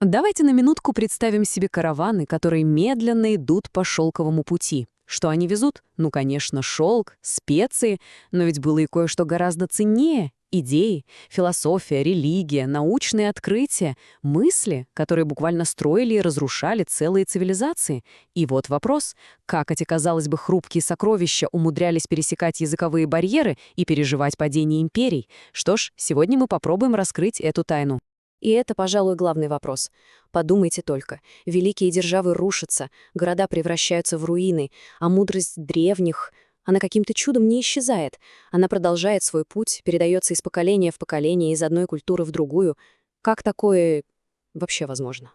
Давайте на минутку представим себе караваны, которые медленно идут по шелковому пути. Что они везут? Ну, конечно, шелк, специи, но ведь было и кое-что гораздо ценнее. Идеи, философия, религия, научные открытия, мысли, которые буквально строили и разрушали целые цивилизации. И вот вопрос, как эти, казалось бы, хрупкие сокровища умудрялись пересекать языковые барьеры и переживать падение империй? Что ж, сегодня мы попробуем раскрыть эту тайну. И это, пожалуй, главный вопрос. Подумайте только. Великие державы рушатся, города превращаются в руины, а мудрость древних, она каким-то чудом не исчезает. Она продолжает свой путь, передается из поколения в поколение, из одной культуры в другую. Как такое вообще возможно?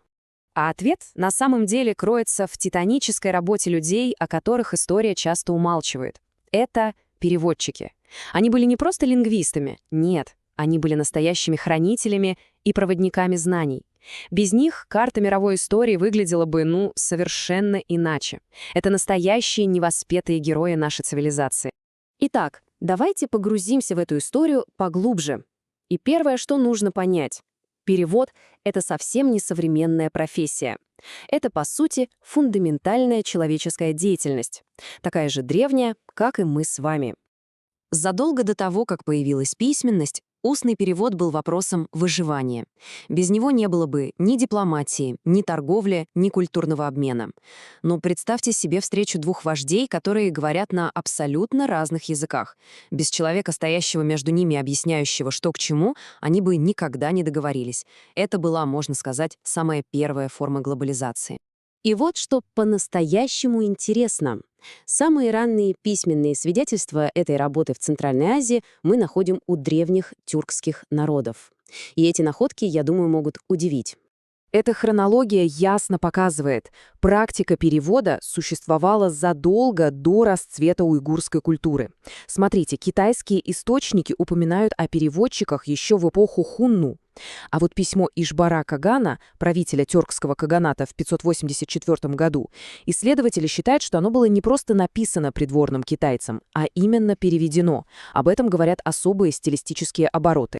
А ответ на самом деле кроется в титанической работе людей, о которых история часто умалчивает. Это переводчики. Они были не просто лингвистами, нет, они были настоящими хранителями и проводниками знаний. Без них карта мировой истории выглядела бы, совершенно иначе. Это настоящие невоспетые герои нашей цивилизации. Итак, давайте погрузимся в эту историю поглубже. И первое, что нужно понять. Перевод — это совсем не современная профессия. Это, по сути, фундаментальная человеческая деятельность. Такая же древняя, как и мы с вами. Задолго до того, как появилась письменность, устный перевод был вопросом выживания. Без него не было бы ни дипломатии, ни торговли, ни культурного обмена. Но представьте себе встречу двух вождей, которые говорят на абсолютно разных языках. Без человека, стоящего между ними и объясняющего, что к чему, они бы никогда не договорились. Это была, можно сказать, самая первая форма глобализации. И вот что по-настоящему интересно. Самые ранние письменные свидетельства этой работы в Центральной Азии мы находим у древних тюркских народов. И эти находки, я думаю, могут удивить. Эта хронология ясно показывает, практика перевода существовала задолго до расцвета уйгурской культуры. Смотрите, китайские источники упоминают о переводчиках еще в эпоху Хунну. А вот письмо Ишбара Кагана, правителя тюркского каганата в 584 году, исследователи считают, что оно было не просто написано придворным китайцам, а именно переведено. Об этом говорят особые стилистические обороты.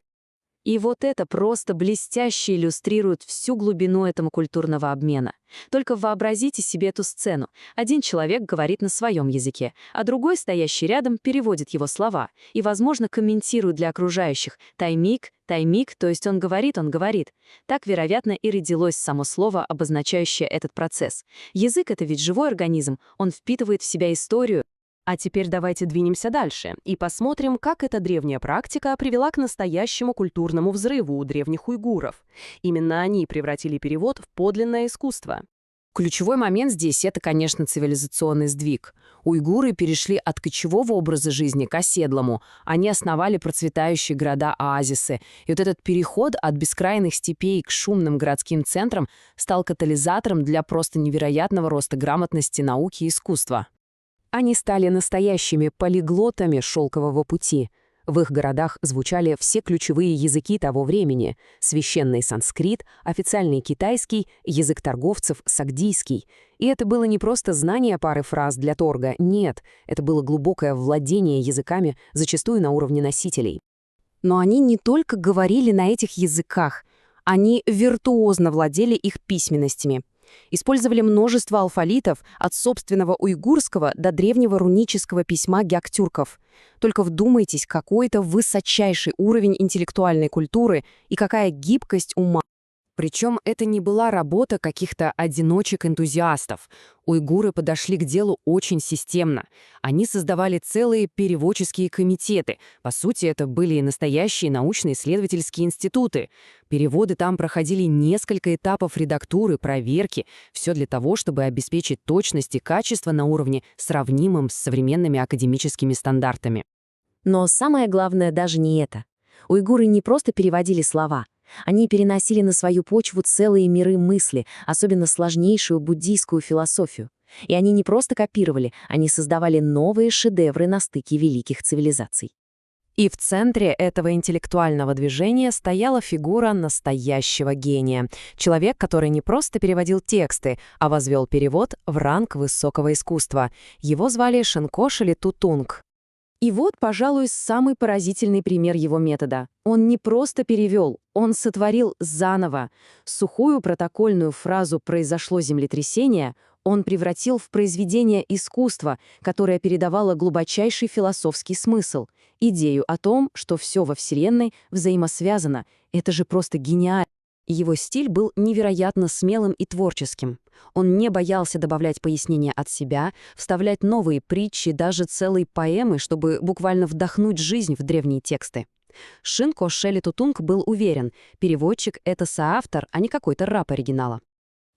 И вот это просто блестяще иллюстрирует всю глубину этого культурного обмена. Только вообразите себе эту сцену. Один человек говорит на своем языке, а другой, стоящий рядом, переводит его слова и, возможно, комментирует для окружающих «таймик», «таймик», то есть он говорит, он говорит. Так, вероятно, и родилось само слово, обозначающее этот процесс. Язык — это ведь живой организм, он впитывает в себя историю. А теперь давайте двинемся дальше и посмотрим, как эта древняя практика привела к настоящему культурному взрыву у древних уйгуров. Именно они превратили перевод в подлинное искусство. Ключевой момент здесь — это, конечно, цивилизационный сдвиг. Уйгуры перешли от кочевого образа жизни к оседлому. Они основали процветающие города-оазисы. И вот этот переход от бескрайних степей к шумным городским центрам стал катализатором для просто невероятного роста грамотности, науки и искусства. Они стали настоящими полиглотами шелкового пути. В их городах звучали все ключевые языки того времени: священный санскрит, официальный китайский, язык торговцев сагдийский. И это было не просто знание пары фраз для торга, нет, это было глубокое владение языками, зачастую на уровне носителей. Но они не только говорили на этих языках, они виртуозно владели их письменностями. Использовали множество алфавитов, от собственного уйгурского до древнего рунического письма гяктюрков. Только вдумайтесь, какой это высочайший уровень интеллектуальной культуры и какая гибкость ума. Причем это не была работа каких-то одиночек-энтузиастов. Уйгуры подошли к делу очень системно. Они создавали целые переводческие комитеты. По сути, это были и настоящие научно-исследовательские институты. Переводы там проходили несколько этапов редактуры, проверки. Все для того, чтобы обеспечить точность и качество на уровне, сравнимым с современными академическими стандартами. Но самое главное даже не это. Уйгуры не просто переводили слова. Они переносили на свою почву целые миры мысли, особенно сложнейшую буддийскую философию. И они не просто копировали, они создавали новые шедевры на стыке великих цивилизаций. И в центре этого интеллектуального движения стояла фигура настоящего гения. Человек, который не просто переводил тексты, а возвел перевод в ранг высокого искусства. Его звали Шенкошели Тутунг. И вот, пожалуй, самый поразительный пример его метода. Он не просто перевел, он сотворил заново. Сухую протокольную фразу «произошло землетрясение» он превратил в произведение искусства, которое передавало глубочайший философский смысл, идею о том, что все во Вселенной взаимосвязано. Это же просто гениально. Его стиль был невероятно смелым и творческим. Он не боялся добавлять пояснения от себя, вставлять новые притчи, даже целые поэмы, чтобы буквально вдохнуть жизнь в древние тексты. Шинко Шелли Тутунг был уверен, переводчик — это соавтор, а не какой-то раб оригинала.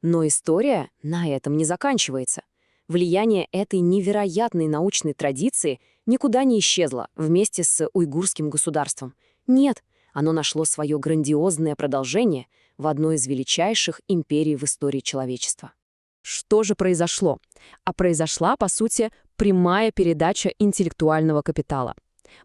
Но история на этом не заканчивается. Влияние этой невероятной научной традиции никуда не исчезло вместе с уйгурским государством. Нет, оно нашло свое грандиозное продолжение в одной из величайших империй в истории человечества. Что же произошло? А произошла, по сути, прямая передача интеллектуального капитала.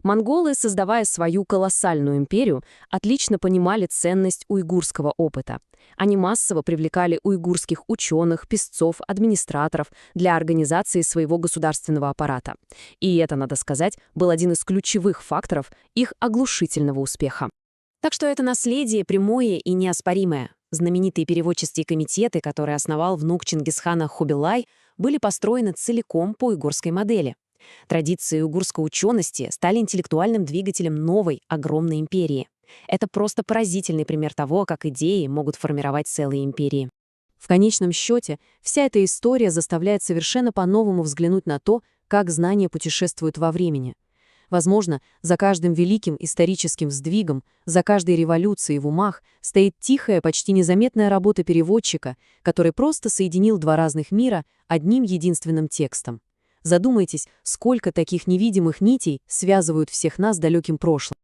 Монголы, создавая свою колоссальную империю, отлично понимали ценность уйгурского опыта. Они массово привлекали уйгурских ученых, писцов, администраторов для организации своего государственного аппарата. И это, надо сказать, был один из ключевых факторов их оглушительного успеха. Так что это наследие прямое и неоспоримое. Знаменитые переводческие комитеты, которые основал внук Чингисхана Хубилай, были построены целиком по уйгурской модели. Традиции уйгурской учености стали интеллектуальным двигателем новой, огромной империи. Это просто поразительный пример того, как идеи могут формировать целые империи. В конечном счете, вся эта история заставляет совершенно по-новому взглянуть на то, как знания путешествуют во времени. Возможно, за каждым великим историческим сдвигом, за каждой революцией в умах стоит тихая, почти незаметная работа переводчика, который просто соединил два разных мира одним единственным текстом. Задумайтесь, сколько таких невидимых нитей связывают всех нас с далеким прошлым.